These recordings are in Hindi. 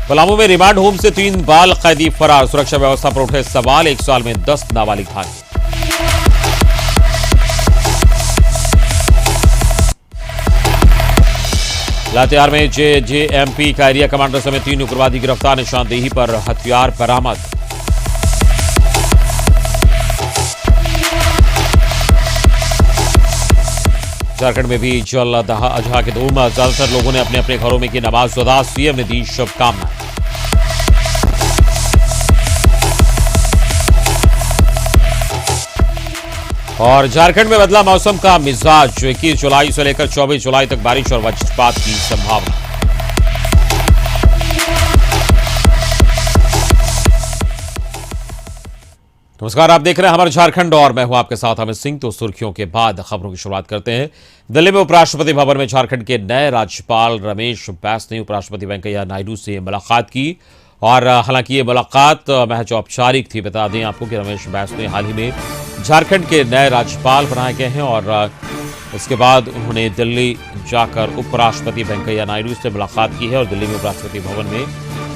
पलामू में रिमांड होम से 3 बाल कैदी फरार। सुरक्षा व्यवस्था पर उठे सवाल। 1 साल में 10 नाबालिग भागे। लातेहार में जेजेएमपी का एरिया कमांडर समेत 3 उग्रवादी गिरफ्तार। निशानदेही पर हथियार बरामद। झारखंड में भी जल अजहा के धूम। ज्यादातर लोगों ने अपने अपने घरों में की नमाज अदा। सीएम ने दी शुभकामनाएं। और झारखंड में बदला मौसम का मिजाज। 21 जुलाई से लेकर 24 जुलाई तक बारिश और वज्रपात की संभावना। नमस्कार, आप देख रहे हैं हमारे झारखंड और मैं हूं आपके साथ अमित सिंह। तो सुर्खियों के बाद खबरों की शुरुआत करते हैं। दिल्ली में उपराष्ट्रपति भवन में झारखंड के नए राज्यपाल रमेश बैस ने उपराष्ट्रपति वेंकैया नायडू से मुलाकात की। और हालांकि ये मुलाकात महज औपचारिक थी। बता दें आपको कि रमेश बैस ने हाल ही में झारखंड के नए राज्यपाल बनाए गए हैं और इसके बाद उन्होंने दिल्ली जाकर उपराष्ट्रपति वेंकैया नायडू से मुलाकात की है। और दिल्ली में उपराष्ट्रपति भवन में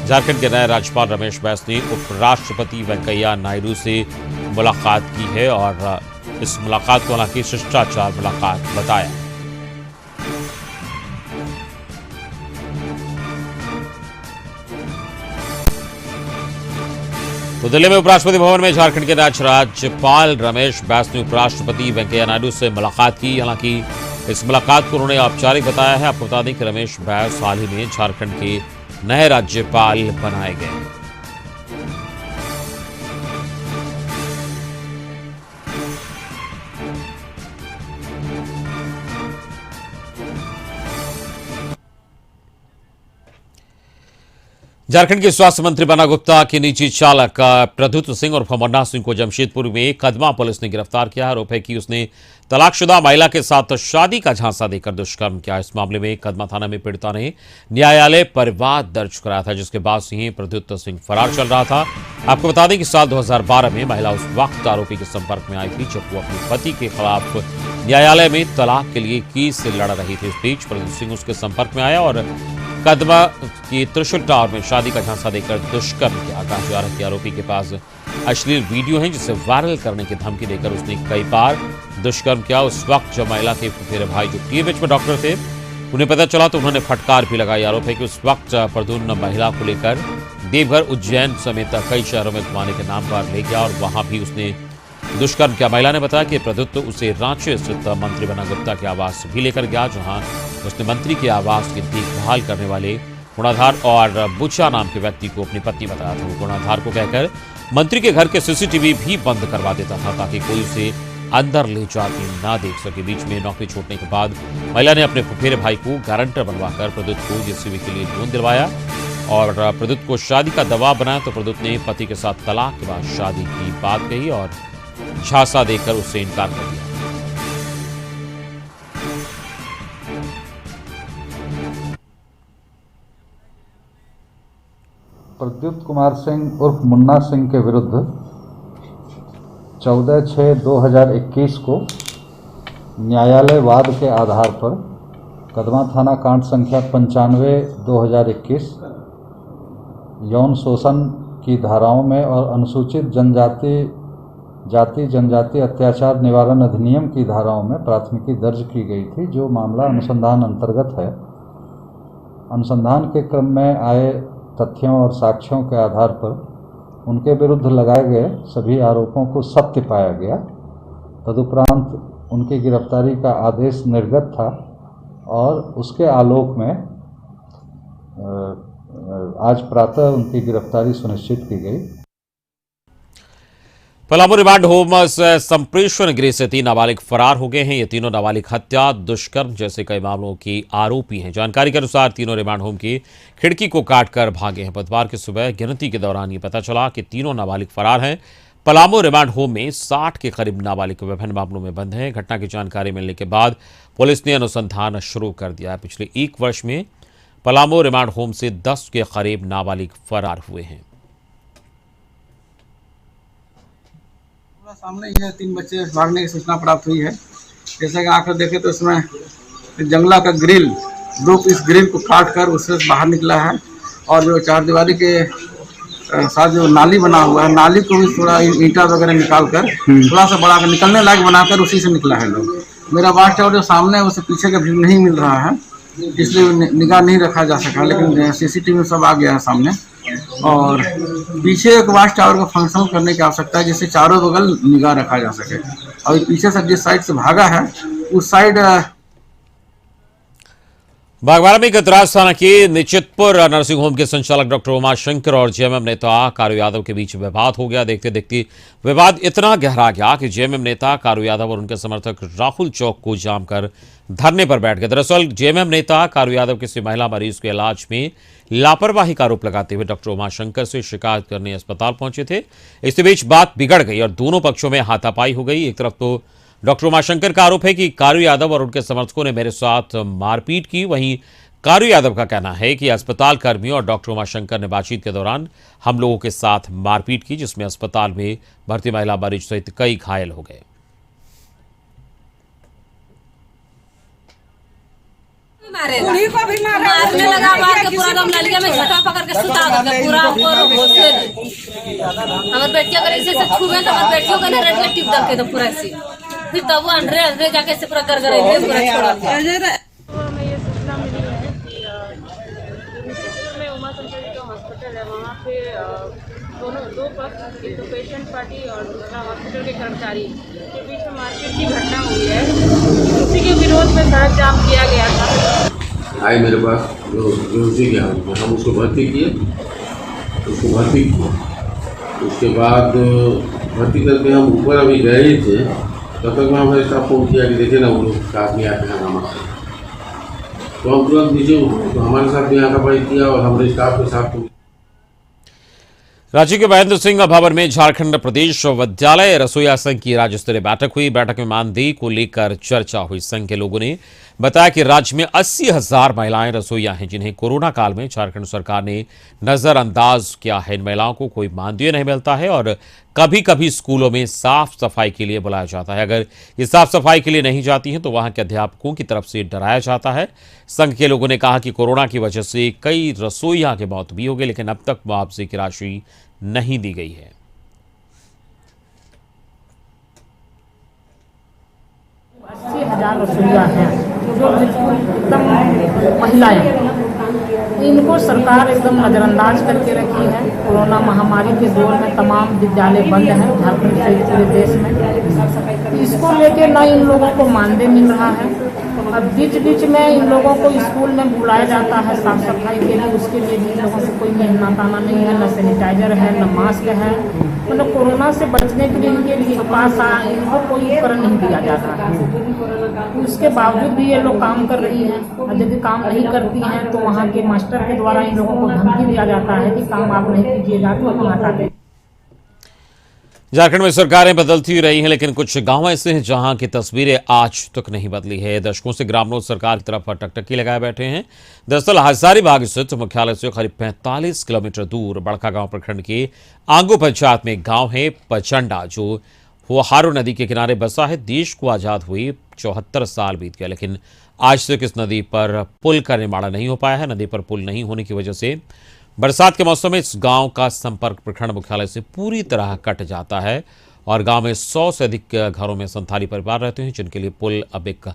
झारखंड के नए राज्यपाल रमेश बैस ने उपराष्ट्रपति वेंकैया नायडू से मुलाकात की है और इस मुलाकात को हालांकि शिष्टाचार मुलाकात बताया। तो दिल्ली में उपराष्ट्रपति भवन में झारखंड के राज्यपाल रमेश बैस ने उपराष्ट्रपति वेंकैया नायडू से मुलाकात की। हालांकि इस मुलाकात को उन्होंने औपचारिक बताया है। आपको बता दें कि रमेश बैस हाल ही में झारखंड के नए राज्यपाल बनाए गए हैं। झारखंड के स्वास्थ्य मंत्री बन्ना गुप्ता के निजी चालक प्रद्युत सिंह और मुन्ना सिंह को जमशेदपुर में कदमा पुलिस ने गिरफ्तार किया। आरोप है कि उसने तलाकशुदा महिला के साथ शादी का झांसा देकर दुष्कर्म किया। इस मामले में कदमा थाना में पीड़िता ने न्यायालय पर विवाद दर्ज कराया था, जिसके बाद से ही प्रद्युत सिंह फरार चल रहा था। आपको बता दें कि साल 2012 में महिला उस वक्त आरोपी के संपर्क में आई थी जब वो अपने पति के खिलाफ न्यायालय में तलाक के लिए केस लड़ रही थी। इस बीच प्रद्युत सिंह उसके संपर्क में आया और कदमा की त्रिशूल टावर में शादी का झांसा देकर दुष्कर्म किया। कहा जा रहा है कि आरोपी के पास अश्लील वीडियो है जिसे वायरल करने की धमकी देकर उसने कई बार दुष्कर्म किया। उस वक्त जब महिला के फुफेरे भाई जो टीएमएच में डॉक्टर थे उन्हें पता चला तो उन्होंने फटकार भी लगाई। आरोप है कि उस वक्त प्रद्युत महिला को लेकर देवघर, उज्जैन समेत कई शहरों में घुमाने के नाम पर ले गया और वहां भी उसने दुष्कर्म किया। महिला ने बताया कि प्रद्युत उसे रांची स्थित मंत्री बन्ना गुप्ता के आवास भी लेकर गया, जहां उसने मंत्री के आवास की देखभाल करने वाले गुणाधार और बुचा नाम के व्यक्ति को अपनी पत्नी बताया था। वो गुणाधार को कहकर मंत्री के घर के सीसीटीवी भी बंद करवा देता था ताकि कोई उसे अंदर ले जाके ना देख सके। बीच में नौकरी छोड़ने के बाद महिला ने अपने फुफेरे भाई को गारंटर बनवाकर प्रद्युत को जेसीबी के लिए लोन दिलवाया और प्रद्युत को शादी का दबाव बनाया। तो प्रद्युत ने पति के साथ तलाक के बाद शादी की बात कही और झांसा देकर उससे इनकार कर दिया। प्रद्युत कुमार सिंह उर्फ मुन्ना सिंह के विरुद्ध 14/6/2021 को न्यायालय वाद के आधार पर कदमा थाना कांड संख्या 95/2021 यौन शोषण की धाराओं में और अनुसूचित जाति जनजाति अत्याचार निवारण अधिनियम की धाराओं में प्राथमिकी दर्ज की गई थी, जो मामला अनुसंधान अंतर्गत है। अनुसंधान के क्रम में आए तथ्यों और साक्ष्यों के आधार पर उनके विरुद्ध लगाए गए सभी आरोपों को सत्य पाया गया। तदुपरांत उनकी गिरफ्तारी का आदेश निर्गत था और उसके आलोक में आज प्रातः उनकी गिरफ्तारी सुनिश्चित की गई। पलामू रिमांड होम से संप्रेषण गृह से 3 नाबालिग फरार हो गए हैं। ये तीनों नाबालिग हत्या, दुष्कर्म जैसे कई मामलों की आरोपी हैं। जानकारी के अनुसार तीनों रिमांड होम की खिड़की को काटकर भागे हैं। बुधवार की सुबह गिनती के दौरान ये पता चला कि तीनों नाबालिग फरार हैं। पलामू रिमांड होम में 60 के करीब नाबालिग विभिन्न मामलों में बंद हैं। घटना की जानकारी मिलने के बाद पुलिस ने अनुसंधान शुरू कर दिया। पिछले 1 वर्ष में पलामू रिमांड होम से 10 के करीब नाबालिग फरार हुए हैं। सामने ही है, 3 बच्चे भागने की सूचना प्राप्त हुई है। जैसे कि आकर देखे तो इसमें जंगला का ग्रिल 2 पीस ग्रिल को काट कर उससे बाहर निकला है और जो चारदीवारी के साथ जो नाली बना हुआ है, नाली को भी थोड़ा ईंटा वगैरह निकाल कर थोड़ा सा बड़ा कर निकलने लायक बनाकर उसी से निकला है लोग। मेरा वाच टावर जो सामने है उससे पीछे का व्यू नहीं मिल रहा है, इसलिए निगाह नहीं रखा जा सका, लेकिन सीसीटीवी में सब आ गया है सामने। और पीछे एक वाच टावर को फंक्शनल करने की आवश्यकता है जिससे चारों बगल निगाह रखा जा सके। और पीछे से जिस साइड से भागा है उस साइड बागबाड़ा में गतराज थाना के निचितपुर नर्सिंग होम के संचालक डॉक्टर उमाशंकर और जेएमएम नेता कारू यादव के बीच विवाद हो गया। देखते देखते विवाद इतना गहरा गया कि जेएमएम नेता कारू यादव और उनके समर्थक राहुल चौक को जाम कर धरने पर बैठ गए। दरअसल जेएमएम नेता कारू यादव किसी महिला मरीज के इलाज में लापरवाही का आरोप लगाते हुए डॉक्टर उमाशंकर से शिकायत करने अस्पताल पहुंचे थे। इसी बीच बात बिगड़ गई और दोनों पक्षों में हाथापाई हो गई। एक तरफ तो डॉक्टर उमाशंकर का आरोप है कि कारू यादव और उनके समर्थकों ने मेरे साथ मारपीट की, वहीं कारू यादव का कहना है कि अस्पताल कर्मियों और डॉक्टर उमाशंकर ने बातचीत के दौरान हम लोगों के साथ मारपीट की, जिसमें अस्पताल में भर्ती महिला मरीज सहित कई घायल हो गए। कुड़ी को भी मारने लगा, मार के पूरा दम नलिया में झटा पकड़ के सुता दे पूरा ऊपर घोसे। अगर बेटियों को ऐसे से छू गए तो अगर बेटियों को रेड में टिप दे के पूरा ऐसे फिर तब वो अंडरे अंडरे जाके से पूरा कर करे पूरा छोड़ा दिया। हमें ये सूचना मिली है कि में उमाशंकर जी का हॉस्पिटल है, वहाँ पे दो पक्ष, एक तो पेशेंट पार्टी और दूसरा हॉस्पिटल के कर्मचारी के बीच में मारपीट की घटना हुई है। उसी के विरोध में सड़क जाम किया गया था। आए मेरे पास जो उसी के हाथ में, हम उसको भर्ती किए, उसके बाद भर्ती करके हम ऊपर अभी गए ही थे, तब तक मैं हमारे स्टाफ फोन किया कि देखिए ना वो लोग आदमी आके हंगामा कर, तो हम तुरंत नीचे तो हमारे साथ भी हाथापाई किया और हमारे स्टाफ के साथ। रांची के महेंद्र सिंह भवन में झारखंड प्रदेश विद्यालय रसोईया संघ की राज्य स्तरीय बैठक हुई। बैठक में मानदेय को लेकर चर्चा हुई। संघ के लोगों ने बताया कि राज्य में 80,000 महिलाएं रसोईया हैं, जिन्हें कोरोना काल में झारखंड सरकार ने नजरअंदाज किया है। इन महिलाओं को कोई मानदेय नहीं मिलता है और कभी कभी स्कूलों में साफ सफाई के लिए बुलाया जाता है। अगर ये साफ सफाई के लिए नहीं जाती हैं तो वहां के अध्यापकों की तरफ से डराया जाता है। संघ के लोगों ने कहा कि कोरोना की वजह से कई रसोईया की मौत भी हो गई, लेकिन अब तक मुआवजे की राशि नहीं दी गई है। 80,000 रसोईया हैं जो एकदम महिलाएं, इनको सरकार एकदम नज़रअंदाज करके रखी है। कोरोना महामारी के दौर में तमाम विद्यालय बंद हैं झारखंड सहित पूरे देश में। इसको लेके न इन लोगों को मानदेय मिल रहा है। अब बीच बीच में इन लोगों को स्कूल में बुलाया जाता है साफ सफाई के लिए, उसके लिए भी इन लोगों से कोई मेहनताना नहीं है, न सैनिटाइजर है न मास्क है। मतलब कोरोना से बचने के लिए इनके लिए पास इनको कोई उपकरण नहीं दिया जाता है। उसके बावजूद भी ये लोग काम कर रही हैं और यदि काम नहीं करती हैं तो वहाँ के मास्टर के द्वारा इन लोगों को धमकी दिया जाता है कि काम आप नहीं कीजिएगा तो हम हटा दें। झारखंड में सरकारें बदलती रही हैं, लेकिन कुछ गांव ऐसे हैं जहां की तस्वीरें आज तक नहीं बदली है। दशकों से ग्राम लोग सरकार की तरफ टकटकी लगाए बैठे हैं। दरअसल हजारीबाग स्थित मुख्यालय से करीब 45 किलोमीटर दूर बड़कागांव प्रखंड के आंगू पंचायत में गांव है पचंडा, जो हारो नदी के किनारे बसा है। देश को आजाद हुए 74 साल बीत गया, लेकिन आज तक इस नदी पर पुल का निर्माण नहीं हो पाया है। नदी पर पुल नहीं होने की वजह से बरसात के मौसम में इस गांव का संपर्क प्रखंड मुख्यालय से पूरी तरह कट जाता है और गांव में 100 से अधिक घरों में संथाली परिवार रहते हैं, जिनके लिए पुल अब एक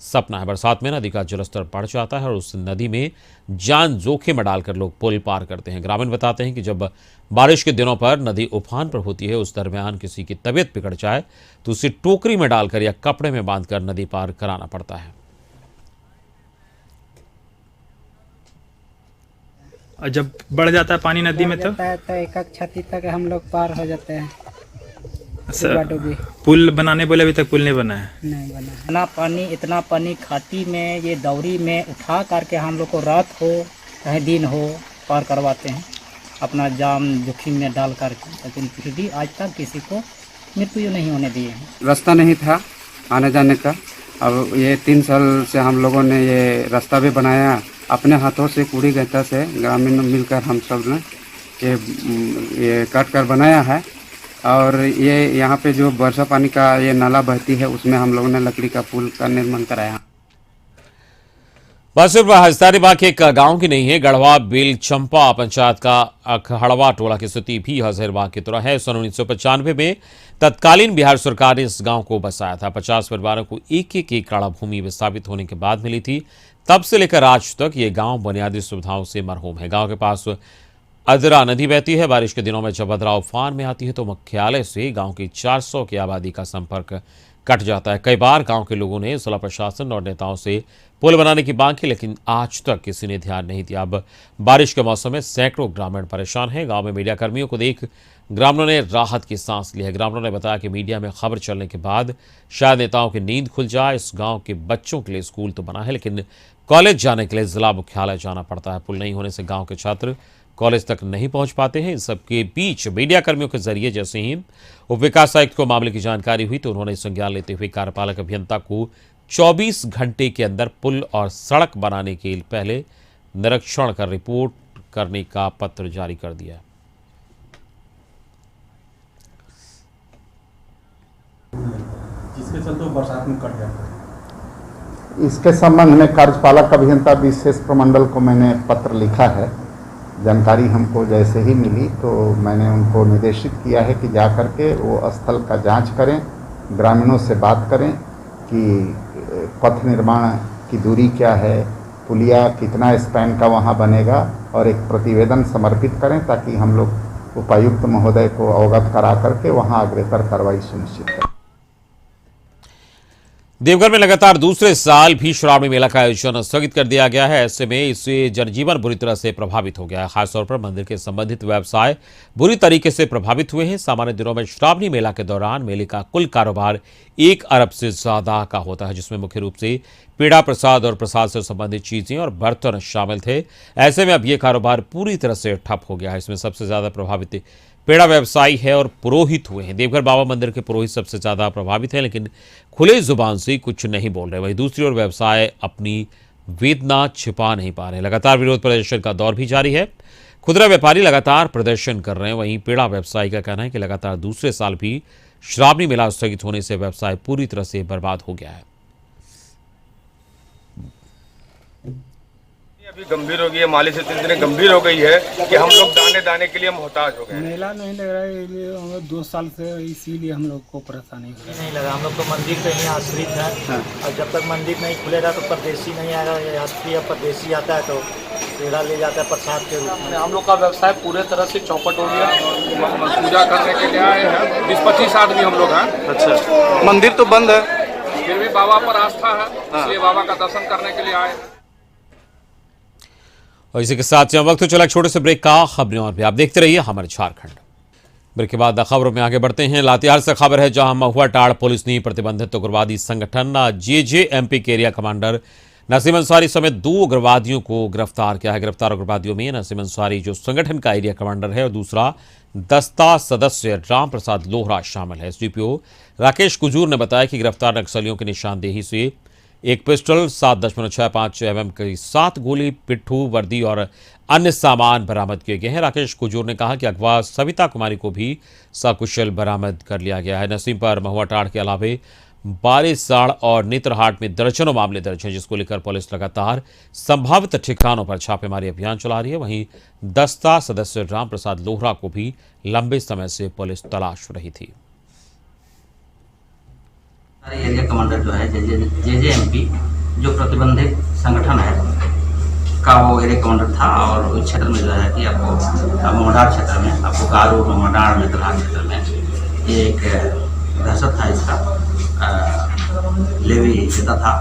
सपना है। बरसात में नदी का जलस्तर बढ़ जाता है और उस नदी में जान जोखिम में डालकर लोग पुल पार करते हैं। ग्रामीण बताते हैं कि जब बारिश के दिनों पर नदी उफान पर होती है, उस दरमियान किसी की तबीयत बिगड़ जाए तो उसे टोकरी में डालकर या कपड़े में बांधकर नदी पार कराना पड़ता है। और जब बढ़ जाता है पानी नदी में तो एक छाती तक हम लोग पार हो जाते हैं। पुल बनाने बोले अभी तक पुल नहीं बना है। नहीं बना। इतना पानी खाती में ये दौरी में उठा करके हम लोग को रात हो चाहे दिन हो पार करवाते हैं, अपना जान जोखिम में डाल करके, लेकिन फिर भी आज तक किसी को मृत्यु नहीं होने दिए हैं। रास्ता नहीं था आने जाने का। अब ये 3 साल से हम लोगों ने ये रास्ता भी बनाया अपने हाथों से, कूड़ी गैता से ग्रामीण मिलकर हम सब ने ये काट कर बनाया है। और ये यहाँ पे जो वर्षा पानी का ये नाला बहती है उसमें हम लोगों ने लकड़ी का पुल का निर्माण कराया। बात सिर्फ हजारीबाग के एक गांव की नहीं है। गढ़वा बेल चंपा पंचायत का अखहड़वा टोला की स्थिति भी हजारीबाग की तरह है। सन 1995 में तत्कालीन बिहार सरकार ने इस गांव को बसाया था। 50 परिवारों को एक एक एकड़ भूमि विस्थापित होने के बाद मिली थी। तब से लेकर आज तक ये गांव बुनियादी सुविधाओं से मरहूम है। गांव के पास अदरा नदी बहती है। बारिश के दिनों में जब अदरा उफान में आती है तो मुख्यालय से गांव की 400 की आबादी का संपर्क कट जाता है। कई बार गांव के लोगों ने जिला प्रशासन और नेताओं से पुल बनाने की मांग की, लेकिन आज तक किसी ने ध्यान नहीं दिया। अब बारिश के मौसम में सैकड़ों ग्रामीण परेशान हैं। गांव में मीडिया कर्मियों को देख ग्रामीणों ने राहत की सांस ली है। ग्रामीणों ने बताया कि मीडिया में खबर चलने के बाद शायद नेताओं की नींद खुल जाए। इस गांव के बच्चों के लिए स्कूल तो बना है, लेकिन कॉलेज जाने के लिए जिला मुख्यालय जाना पड़ता है। पुल नहीं होने से गाँव के छात्र कॉलेज तक नहीं पहुंच पाते हैं। इन सबके बीच मीडिया कर्मियों के जरिए जैसे ही उप विकास आयुक्त को मामले की जानकारी हुई तो उन्होंने संज्ञान लेते हुए कार्यपालक अभियंता को 24 घंटे के अंदर पुल और सड़क बनाने के पहले निरीक्षण कर रिपोर्ट करने का पत्र जारी कर दिया। जिसके चलते बरसात में कट जाता है। इसके संबंध में कार्यपालक अभियंता विशेष प्रमंडल को मैंने पत्र लिखा है। जानकारी हमको जैसे ही मिली तो मैंने उनको निर्देशित किया है कि जा कर के वो स्थल का जांच करें, ग्रामीणों से बात करें कि पथ निर्माण की दूरी क्या है, पुलिया कितना स्पैन का वहाँ बनेगा, और एक प्रतिवेदन समर्पित करें ताकि हम लोग उपायुक्त महोदय को अवगत करा करके वहाँ अग्रेतर कार्रवाई सुनिश्चित करें। देवघर में लगातार दूसरे साल भी श्रावणी मेला का आयोजन स्थगित कर दिया गया है। ऐसे में इससे जनजीवन बुरी तरह से प्रभावित हो गया है। खासतौर पर मंदिर के संबंधित व्यवसाय बुरी तरीके से प्रभावित हुए हैं। सामान्य दिनों में श्रावणी मेला के दौरान मेले का कुल कारोबार 1 अरब से ज्यादा का होता है, जिसमें मुख्य रूप से पेड़ा प्रसाद और प्रसाद से संबंधित चीजें और बर्तन शामिल थे। ऐसे में अब यह कारोबार पूरी तरह से ठप हो गया है। इसमें सबसे ज्यादा प्रभावित पेड़ा व्यवसायी है और पुरोहित हुए हैं। देवघर बाबा मंदिर के पुरोहित सबसे ज्यादा प्रभावित हैं, लेकिन खुले जुबान से कुछ नहीं बोल रहे। वहीं दूसरी ओर व्यवसाय अपनी वेदना छिपा नहीं पा रहे। लगातार विरोध प्रदर्शन का दौर भी जारी है। खुदरा व्यापारी लगातार प्रदर्शन कर रहे हैं। वहीं पेड़ा व्यवसायी का कहना है कि लगातार दूसरे साल भी श्रावणी मेला स्थगित होने से व्यवसाय पूरी तरह से बर्बाद हो गया है। अभी गंभीर हो गई है, माली स्थिति इतनी गंभीर हो गई है कि हम लोग दाने दाने के लिए मोहताज हो गए। मेला नहीं लग रहा है, हम लोग 2 साल से, इसीलिए हम लोग को परेशानी नहीं लगा। हम लोग तो मंदिर पे ही आश्रित है और जब तक मंदिर नहीं खुलेगा तो परदेशी नहीं आएगा। यात्री या परदेशी आता है तो पेड़ा ले जाता है प्रसाद के रूप में। हम लोग का व्यवसाय पूरे तरह से चौपट हो गया। पूजा करने के लिए आए हैं, 20-25 आदमी हम लोग हैं। अच्छा, मंदिर तो बंद है, फिर भी बाबा पर आस्था है, इसलिए बाबा का दर्शन करने के लिए आए। और इसी के साथ वक्त तो चला छोटे से ब्रेक का। खबरें और भी आप देखते रहिए हमारे झारखंड। ब्रेक के बाद खबरों में आगे बढ़ते हैं। लातेहार से खबर है, जहां महुआ टाड़ पुलिस ने प्रतिबंधित उग्रवादी संगठन JJMP के एरिया कमांडर नसीम अंसारी समेत 2 उग्रवादियों को गिरफ्तार किया है। गिरफ्तार उग्रवादियों में नसीम अंसारी जो संगठन का एरिया कमांडर है और दूसरा दस्ता सदस्य राम प्रसाद लोहरा शामिल है। SDPO राकेश कुजूर ने बताया कि गिरफ्तार नक्सलियों की निशानदेही से एक पिस्टल, 7.65 mm की 7 गोली, पिट्ठू, वर्दी और अन्य सामान बरामद किए गए हैं। राकेश कुजूर ने कहा कि अगवा सविता कुमारी को भी सकुशल बरामद कर लिया गया है। नसीम पर महुआ टाड़ के अलावे बारिसाड़ और नेत्रहाट में दर्जनों मामले दर्ज हैं, जिसको लेकर पुलिस लगातार संभावित ठिकानों पर छापेमारी अभियान चला रही है। वहीं दस्ता सदस्य राम प्रसाद लोहरा को भी लंबे समय से पुलिस तलाश रही थी। एरिया कमांडर जो है JJMP जो प्रतिबंधित संगठन है का वो एरिया कमांडर था, और उस क्षेत्र में जो है कि आपको मोहडार क्षेत्र में, आपको गारू मोहडार नेत्रहाट क्षेत्र में एक दहशत था। इसका लेवी देता था।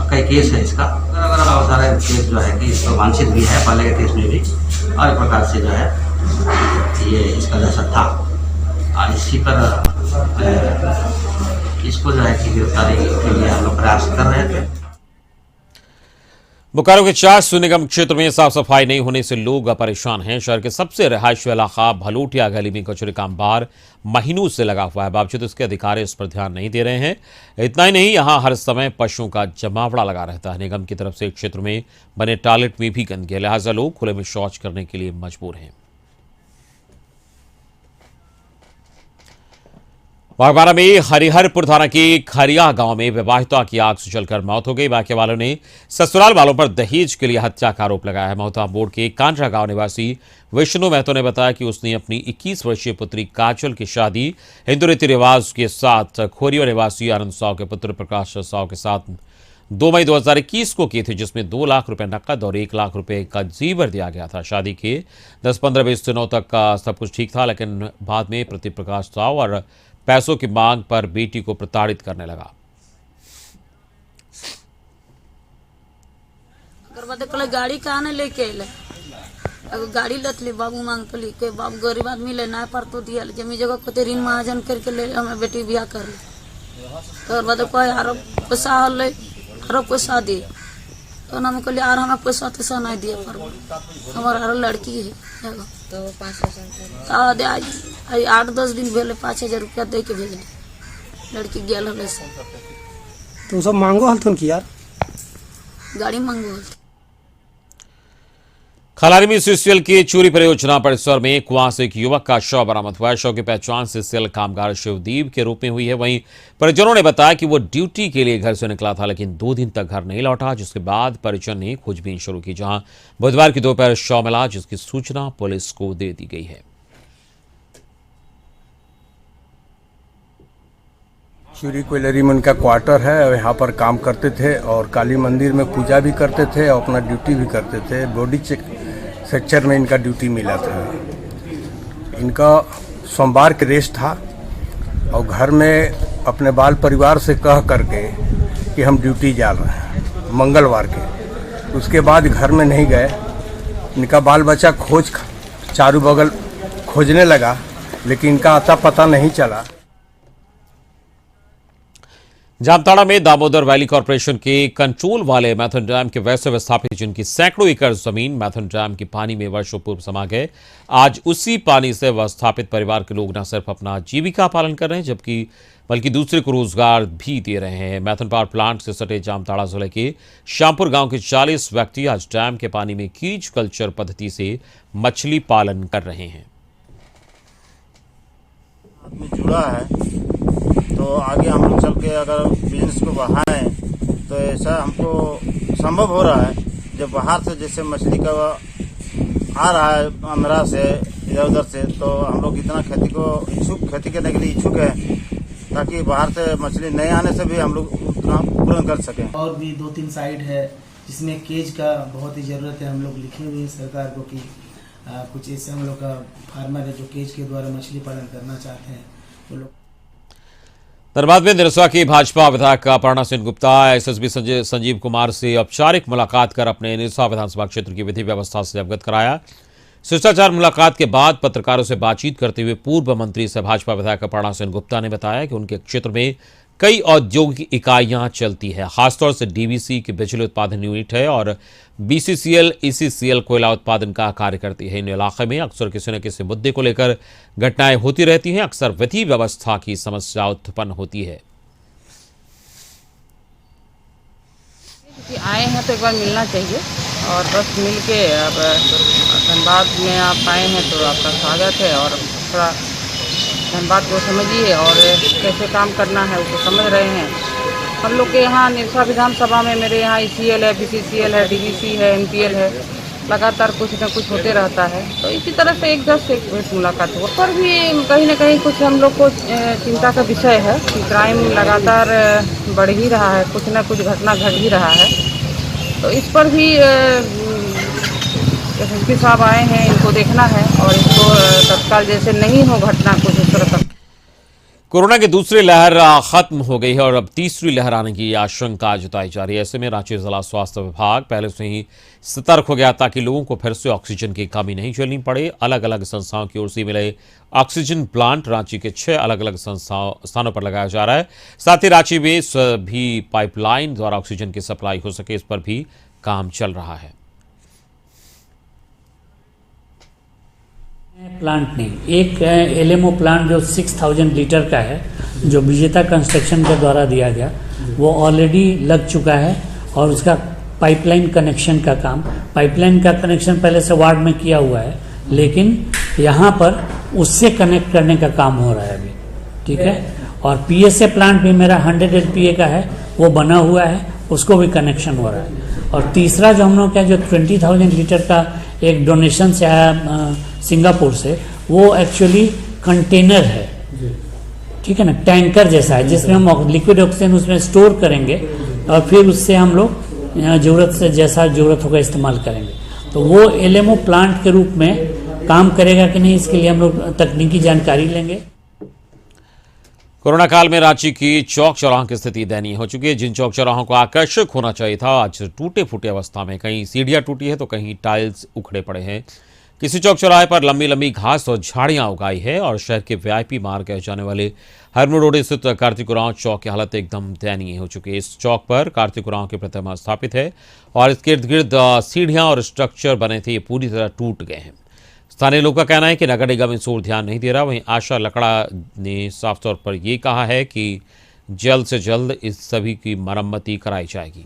कई केस है इसका, बहुत सारे केस जो है कि इसको वांछित भी है पहले के केस में भी, और एक प्रकार से जो है ये इसका दहशत था। और इसी पर इसको जो है कि गिरफ्तारी के लिए हम लोग प्रयास कर रहे थे। बोकारो के 4 निगम क्षेत्र में साफ सफाई नहीं होने से लोग परेशान हैं। शहर के सबसे रिहायशी इलाका भलोटिया गली में कचरे का अंबार महीनों से लगा हुआ है, बावजूद इसके अधिकारी इस पर ध्यान नहीं दे रहे हैं। इतना ही नहीं, यहां हर समय पशुओं का जमावड़ा लगा रहता है। निगम की तरफ से क्षेत्र में बने टॉयलेट में भी गंदगी है, लिहाजा लोग खुले में शौच करने के लिए मजबूर हैं। बागबारा में हरिहरपुर थाना के खरिया गांव में विवाहिता की आग से जलकर मौत हो गई। वाकई वालों ने ससुराल वालों पर दहेज के लिए हत्या का आरोप लगाया है। मोहताब बोर्ड के कांड्रा गांव निवासी विष्णु महतो ने बताया कि उसने अपनी 21 वर्षीय पुत्री काजल की शादी हिंदू रीति रिवाज के साथ खोरिया निवासी आनंद साव के पुत्र प्रकाश साव के साथ 2 मई 2021 को की थी, जिसमें 2 लाख रुपए नकद और 1 लाख रुपए का जीवर दिया गया था। शादी के 10-15-20 दिनों तक का सब कुछ ठीक था, लेकिन बाद में प्रति प्रकाश साव और पैसों की मांग पर बेटी को प्रताड़ित करने लगा। गाड़ी कहाँ ने लेके अल गाड़ी लतली बाबू मांग तो लिखे बाबू गरीब आदमी ले ना पर तो दिया जमी जगह को ऋण महाजन करके ले हमें बेटी ब्याह कर ले तो बाद कोई आरो पैसा हल आरो पैसा दिए तो हम कहलिए आर हमें पैसा तैसा नहीं दिए पर हमारा आरो लड़की है तो 5,000 दे आज 8-10 दिन भेले 5,000 रुपया दे के भेजले लड़की गेल हले से तो सब मांगो हलथुन की यार गाड़ी मांगो हल। खलारी में सीसीएल की चोरी परियोजना परिसर में कुआं से एक युवक का शव बरामद हुआ है। शव की पहचान सीसीएल कामगार शिवदीप के रूप में हुई है। वहीं परिजनों ने बताया कि वो ड्यूटी के लिए घर से निकला था, लेकिन 2 दिन तक घर नहीं लौटा, जिसके बाद परिजन ने खोजबीन शुरू की, जहां बुधवार की दोपहर शव मिला, जिसकी सूचना पुलिस को दे दी गई है। श्री कोयलरी में उनका क्वार्टर है, यहाँ पर काम करते थे और काली मंदिर में पूजा भी करते थे और अपना ड्यूटी भी करते थे। बॉडी चेक सेक्टर में इनका ड्यूटी मिला था। इनका सोमवार के रेस्ट था और घर में अपने बाल परिवार से कह करके कि हम ड्यूटी जा रहे हैं मंगलवार के। उसके बाद घर में नहीं गए। इनका बाल बच्चा चारों बगल खोजने लगा, लेकिन इनका अता पता नहीं चला। जामताड़ा में दामोदर वैली कॉर्पोरेशन के कंट्रोल वाले मैथन डैम के वैसे विस्थापित जिनकी सैकड़ों एकड़ जमीन मैथन डैम के पानी में वर्षों पूर्व समा गए, आज उसी पानी से विस्थापित परिवार के लोग न सिर्फ अपना जीविका पालन कर रहे हैं बल्कि दूसरे को रोजगार भी दे रहे हैं। मैथन पावर प्लांट से सटे जामताड़ा जिले के श्यामपुर गांव के 40 व्यक्ति आज डैम के पानी में कीज कल्चर पद्धति से मछली पालन कर रहे हैं। जुड़ा है तो आगे हम लोग चल के अगर बिजनेस को बढ़ाएं तो ऐसा हमको संभव हो रहा है। जब बाहर से जैसे मछली का आ रहा है आंध्रा से इधर उधर से, तो हम लोग इतना खेती करने के लिए इच्छुक है ताकि बाहर से मछली नहीं आने से भी हम लोग उतना पूर्ण कर सकें। और भी 2-3 साइट है जिसमें केज का बहुत ही ज़रूरत है। हम लोग लिखे हुए हैं सरकार को कि कुछ ऐसे हम लोग का फार्मर है जो केज के द्वारा मछली पालन करना चाहते हैं वो लोग। धनबाद में निरसुआ की भाजपा विधायक अपर्णा सेन गुप्ता एसएसपी संजीव कुमार से औपचारिक मुलाकात कर अपने निरसुआ विधानसभा क्षेत्र की विधि व्यवस्था से अवगत कराया। शिष्टाचार मुलाकात के बाद पत्रकारों से बातचीत करते हुए पूर्व मंत्री से भाजपा विधायक अपर्णा सेन गुप्ता ने बताया कि उनके क्षेत्र में कई औद्योगिक इकाइयां चलती है, खासतौर से डीवीसी की बिजली उत्पादन यूनिट है और बीसीसीएल ईसीसीएल कोयला उत्पादन का कार्य करती है। इन इलाके में अक्सर किसी न किसी मुद्दे को लेकर घटनाएं होती रहती हैं। अक्सर विधि व्यवस्था की समस्या उत्पन्न होती है। आए हैं तो एक बार मिलना चाहिए और बस मिल के अब धनबाद में आप आए हैं तो आपका स्वागत है और थोड़ा धनबाद को समझिए और कैसे काम करना है उसको समझ रहे हैं। हम लोग के यहाँ निरसुआ विधानसभा में मेरे यहाँ ईसीएल है, बीसीसीएल है, डीवीसी है, एनपीएल है, लगातार कुछ न कुछ होते रहता है। तो इसी तरह से एक जस्ट एक मुलाकात हुआ पर भी कहीं न कहीं कुछ हम लोग को चिंता का विषय है कि क्राइम लगातार बढ़ ही रहा है, कुछ न कुछ घटना घट ही रहा है। तो इस पर भी एसएसपी साहब आए हैं, इनको देखना है और इसको तत्काल जैसे नहीं हो घटना कुछ इस तरह। कोरोना की दूसरी लहर खत्म हो गई है और अब तीसरी लहर आने की आशंका जताई जा रही है। ऐसे में रांची जिला स्वास्थ्य विभाग पहले से ही सतर्क हो गया ताकि लोगों को फिर से ऑक्सीजन की कमी नहीं झेलनी पड़े। अलग अलग संस्थाओं की ओर से मिले ऑक्सीजन प्लांट रांची के 6 अलग अलग स्थानों पर लगाया जा रहा है। साथ ही रांची में सभी पाइपलाइन द्वारा ऑक्सीजन की सप्लाई हो सके, इस पर भी काम चल रहा है। प्लांट नहीं, एक एलएमओ प्लांट जो 6000 लीटर का है जो विजेता कंस्ट्रक्शन के द्वारा दिया गया वो ऑलरेडी लग चुका है और उसका पाइपलाइन कनेक्शन का काम, पाइपलाइन का कनेक्शन पहले से वार्ड में किया हुआ है, लेकिन यहाँ पर उससे कनेक्ट करने का काम हो रहा है अभी, ठीक है। और PSA प्लांट भी मेरा 100 LPA का है, वो बना हुआ है, उसको भी कनेक्शन हो रहा है। और तीसरा जो हम लोग का जो 20,000 लीटर का एक डोनेशन से आया सिंगापुर से, वो एक्चुअली कंटेनर है, ठीक है ना, टैंकर जैसा है, जिसमें हम लिक्विड ऑक्सीजन उसमें स्टोर करेंगे और फिर उससे हम लोग ज़रूरत से जैसा ज़रूरत होगा इस्तेमाल करेंगे। तो वो LMO प्लांट के रूप में काम करेगा कि नहीं, इसके लिए हम लोग तकनीकी जानकारी लेंगे। कोरोना काल में रांची की चौक चौराहों की स्थिति दयनीय हो चुकी है। जिन चौक चौराहों को आकर्षक होना चाहिए था, आज टूटे फूटे अवस्था में, कहीं सीढ़ियां टूटी है तो कहीं टाइल्स उखड़े पड़े हैं। किसी चौक चौराहे पर लंबी लंबी घास और झाड़ियां उगाई है और शहर के VIP मार्ग कहे जाने वाले हरमू रोड स्थित कार्तिक उरांव चौक की हालत एकदम दयनीय हो चुकी है। इस चौक पर कार्तिक उरांव की प्रतिमा स्थापित है और इसके इर्द गिर्द सीढ़ियां और स्ट्रक्चर बने थे, ये पूरी तरह टूट गए हैं। स्थानीय लोगों का कहना है कि नगर निगम इस ओर ध्यान नहीं दे रहा। वहीं आशा लकड़ा ने साफ तौर पर यह कहा है कि जल्द से जल्द इस सभी की मरम्मती कराई जाएगी।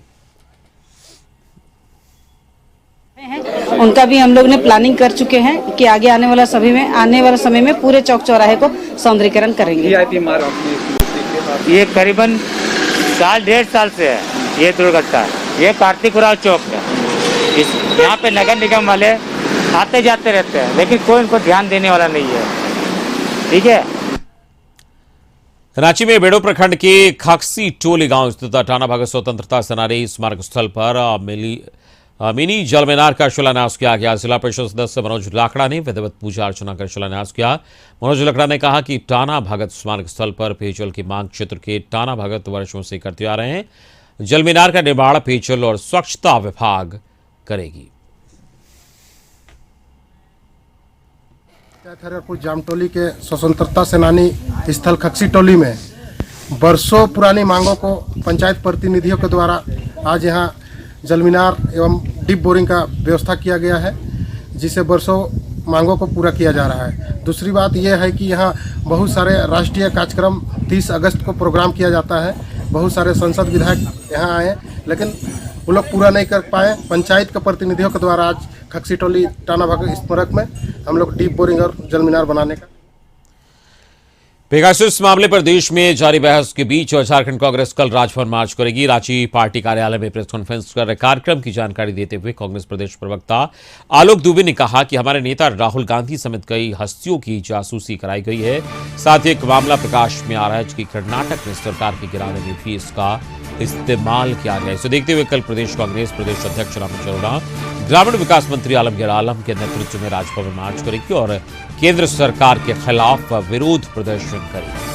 उनका भी हम लोग ने प्लानिंग कर चुके हैं कि आगे आने वाला समय में पूरे चौक चौराहे को सौंदर्यीकरण करेंगे। ये करीबन 1.5 साल से है ये दुर्घटना। ये कार्तिक उरांव चौक है, यहाँ पे नगर निगम वाले आते जाते रहते हैं, लेकिन कोई इनको ध्यान देने वाला नहीं है, ठीक है। रांची में बेड़ो प्रखंड के खक्सी टोली गांव स्थित टाना भगत स्वतंत्रता सेनानी स्मारक स्थल पर मिनी जल मीनार का शिलान्यास किया गया। जिला परिषद सदस्य मनोज लाकड़ा ने विधिवत पूजा अर्चना कर शिलान्यास किया। मनोज लाकड़ा ने कहा कि टाना भगत स्मारक स्थल पर पेयजल की मांग क्षेत्र के टाना भगत वर्षों से करते आ रहे हैं। जल मीनार का निर्माण पेयजल और स्वच्छता विभाग करेगी। खैरपुर जामटोली के स्वतंत्रता सेनानी स्थल खक्सी टोली में वर्षों पुरानी मांगों को पंचायत प्रतिनिधियों के द्वारा आज यहाँ जल मीनार एवं डीप बोरिंग का व्यवस्था किया गया है, जिसे वर्षों मांगों को पूरा किया जा रहा है। दूसरी बात यह है कि यहाँ बहुत सारे राष्ट्रीय कार्यक्रम 30 अगस्त को प्रोग्राम किया जाता है। बहुत सारे संसद विधायक यहाँ आए, लेकिन वो लोग पूरा नहीं कर पाए। पंचायत के प्रतिनिधियों के द्वारा आज खक्सी टोली टाना भगत स्मारक में हम लोग डीप बोरिंग और जल मीनार बनाने का। पेगासस मामले पर देश में जारी बहस के बीच झारखंड कांग्रेस कल राजभवन मार्च करेगी। रांची पार्टी कार्यालय में प्रेस कॉन्फ्रेंस कर कार्यक्रम की जानकारी देते हुए कांग्रेस प्रदेश प्रवक्ता आलोक दुबे ने कहा कि हमारे नेता राहुल गांधी समेत कई हस्तियों की जासूसी कराई गई है। साथ ही एक मामला प्रकाश में आ रहा है कि कर्नाटक में सरकार के गिराने में भी इसका इस्तेमाल किया गया। इसे देखते हुए कल प्रदेश कांग्रेस प्रदेश अध्यक्ष रामचंद्र अरोड़ा, ग्रामीण विकास मंत्री आलमगीर आलम के नेतृत्व में राजभवन मार्च करेगी और केंद्र सरकार के खिलाफ विरोध प्रदर्शन करेगी।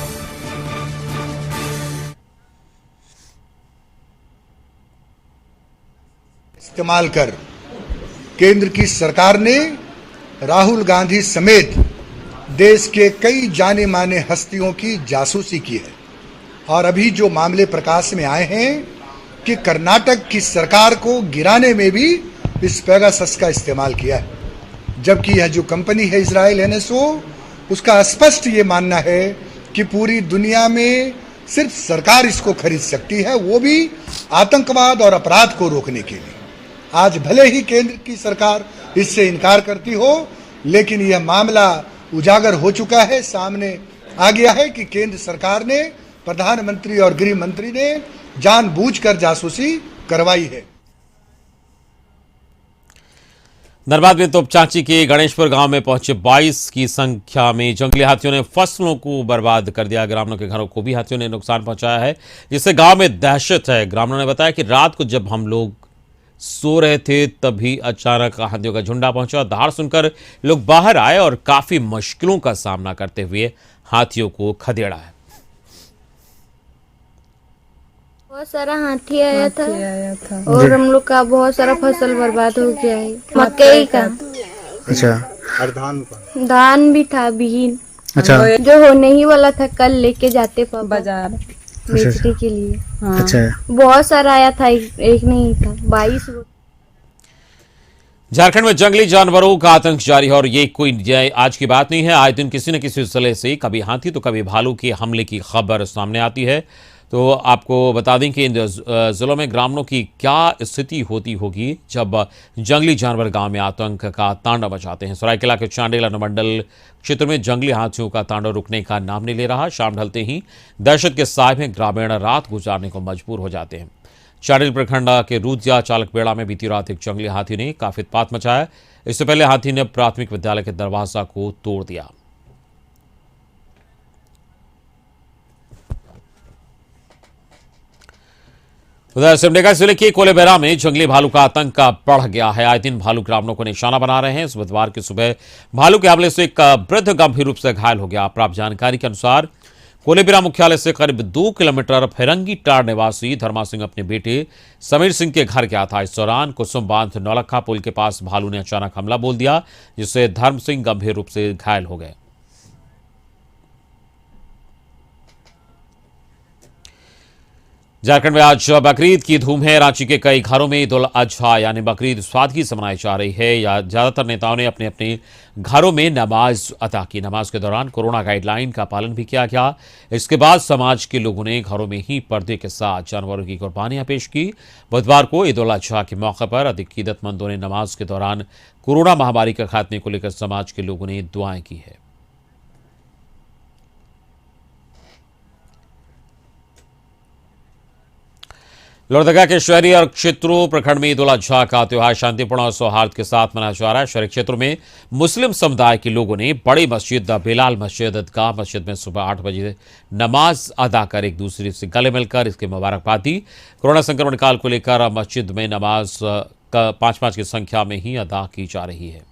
इस्तेमाल कर केंद्र की सरकार ने राहुल गांधी समेत देश के कई जाने माने हस्तियों की जासूसी की है। और अभी जो मामले प्रकाश में आए हैं कि कर्नाटक की सरकार को गिराने में भी इस पेगासस का इस्तेमाल किया है, जबकि यह जो कंपनी है इजराइल NSO, उसका स्पष्ट ये मानना है कि पूरी दुनिया में सिर्फ सरकार इसको खरीद सकती है, वो भी आतंकवाद और अपराध को रोकने के लिए। आज भले ही केंद्र की सरकार इससे इनकार करती हो, लेकिन यह मामला उजागर हो चुका है, सामने आ गया है कि केंद्र सरकार ने, प्रधानमंत्री और गृह मंत्री ने जानबूझकर जासूसी करवाई है। धनबाद में तोपचांची के गणेशपुर गांव में पहुंचे 22 की संख्या में जंगली हाथियों ने फसलों को बर्बाद कर दिया। ग्रामीणों के घरों को भी हाथियों ने नुकसान पहुंचाया है, जिससे गांव में दहशत है। ग्रामीणों ने बताया कि रात को जब हम लोग सो रहे थे तभी अचानक हाथियों का झुंडा पहुंचा। दहाड़ सुनकर लोग बाहर आए और काफी मुश्किलों का सामना करते हुए हाथियों को खदेड़ा है। बहुत सारा हाथी आया था और हम लोग का बहुत सारा फसल बर्बाद हो गया है। मकई का, अच्छा, और धान भी था, बीन, अच्छा, जो होने ही वाला था, कल लेके जाते बाजार बेचने के लिए। हाँ। अच्छा, बहुत सारा आया था, एक नहीं था, 22। झारखंड में जंगली जानवरों का आतंक जारी है और ये कोई आज की बात नहीं है। आए दिन किसी न किसी जिले से कभी हाथी तो कभी भालू के हमले की खबर सामने आती है। तो आपको बता दें कि इन जिलों में ग्रामीणों की क्या स्थिति होती होगी जब जंगली जानवर गांव में आतंक का तांडव मचाते हैं। सरायकेला के चांडिल अनुमंडल क्षेत्र में जंगली हाथियों का तांडव रुकने का नाम नहीं ले रहा। शाम ढलते ही दहशत के साए में ग्रामीण रात गुजारने को मजबूर हो जाते हैं। चांडिल प्रखंड के रूदिया चालकबेड़ा में बीती रात एक जंगली हाथी ने काफी उत्पात मचाया। इससे पहले हाथी ने प्राथमिक विद्यालय के दरवाजा को तोड़ दिया। उधर सिमडेगा जिले के कोलेबेरा में जंगली भालू का आतंक बढ़ गया है। आए दिन भालू ग्रामीणों को निशाना बना रहे हैं। इस बुधवार की सुबह भालू के हमले से एक वृद्ध गंभीर रूप से घायल हो गया। प्राप्त जानकारी के अनुसार कोलेबेरा मुख्यालय से करीब 2 किलोमीटर फिरंगी टार निवासी धर्मा सिंह अपने बेटे समीर सिंह के घर गया था। इस दौरान कुसुम बांध नौलखा पुल के पास भालू ने अचानक हमला बोल दिया, जिससे धर्म सिंह गंभीर रूप से घायल हो गए। झारखंड में आज बकरीद की धूम है। रांची के कई घरों में ईद उल अजहा यानी बकरीद सादगी से मनाई जा रही है। या ज्यादातर नेताओं ने अपने अपने घरों में नमाज अदा की। नमाज के दौरान कोरोना गाइडलाइन का पालन भी किया गया। इसके बाद समाज के लोगों ने घरों में ही पर्दे के साथ जानवरों की कुर्बानियां पेश की। बुधवार को ईद उल अजहा के मौके पर अकीदतमंदों ने नमाज के दौरान कोरोना महामारी के खात्मे को लेकर समाज के लोगों ने दुआएं की है। लोहरदगा के शहरी और क्षेत्रों प्रखंड में ईद उल अजहा का त्योहार शांतिपूर्ण और सौहार्द के साथ मनाया जा रहा है। शहरी क्षेत्रों में मुस्लिम समुदाय के लोगों ने बड़ी मस्जिद बिलाल मस्जिद ईदगाह मस्जिद में सुबह 8 बजे नमाज अदा कर एक दूसरे से गले मिलकर इसकी मुबारकबाद दी। कोरोना संक्रमण काल को लेकर मस्जिद में नमाज 5-5 की संख्या में ही अदा की जा रही है।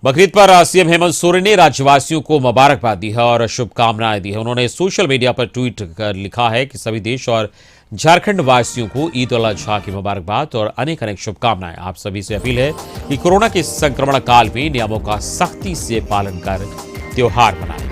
बकरीद पर सीएम हेमंत सोरेन ने राज्यवासियों को मुबारकबाद दी है और शुभकामनाएं दी है। उन्होंने सोशल मीडिया पर ट्वीट कर लिखा है कि सभी देश और झारखंड वासियों को ईद उल अजहा की मुबारकबाद और अनेक अनेक शुभकामनाएं। आप सभी से अपील है कि कोरोना के संक्रमण काल में नियमों का सख्ती से पालन कर त्योहार मनाएं।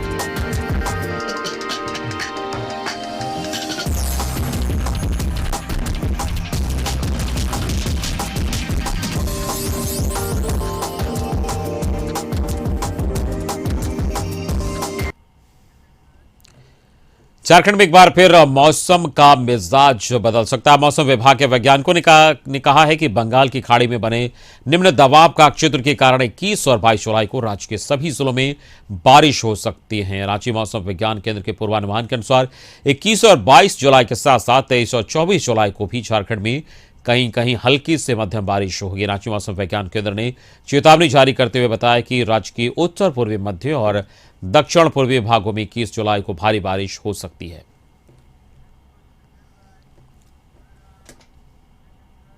झारखंड में एक बार फिर मौसम का मिजाज बदल सकता है। मौसम विभाग के वैज्ञानिकों ने कहा है कि बंगाल की खाड़ी में बने निम्न दबाव का क्षेत्र के कारण 21 और 22 जुलाई को राज्य के सभी जिलों में बारिश हो सकती है। रांची मौसम विज्ञान केंद्र के पूर्वानुमान के अनुसार 21 और 22 जुलाई के साथ साथ 23 और 24 जुलाई को भी झारखंड में कहीं कहीं हल्की से मध्यम बारिश होगी। रांची मौसम विज्ञान केंद्र ने चेतावनी जारी करते हुए बताया कि राज्य के उत्तर पूर्वी मध्य और दक्षिण पूर्वी भागों में 21 जुलाई को भारी बारिश हो सकती है।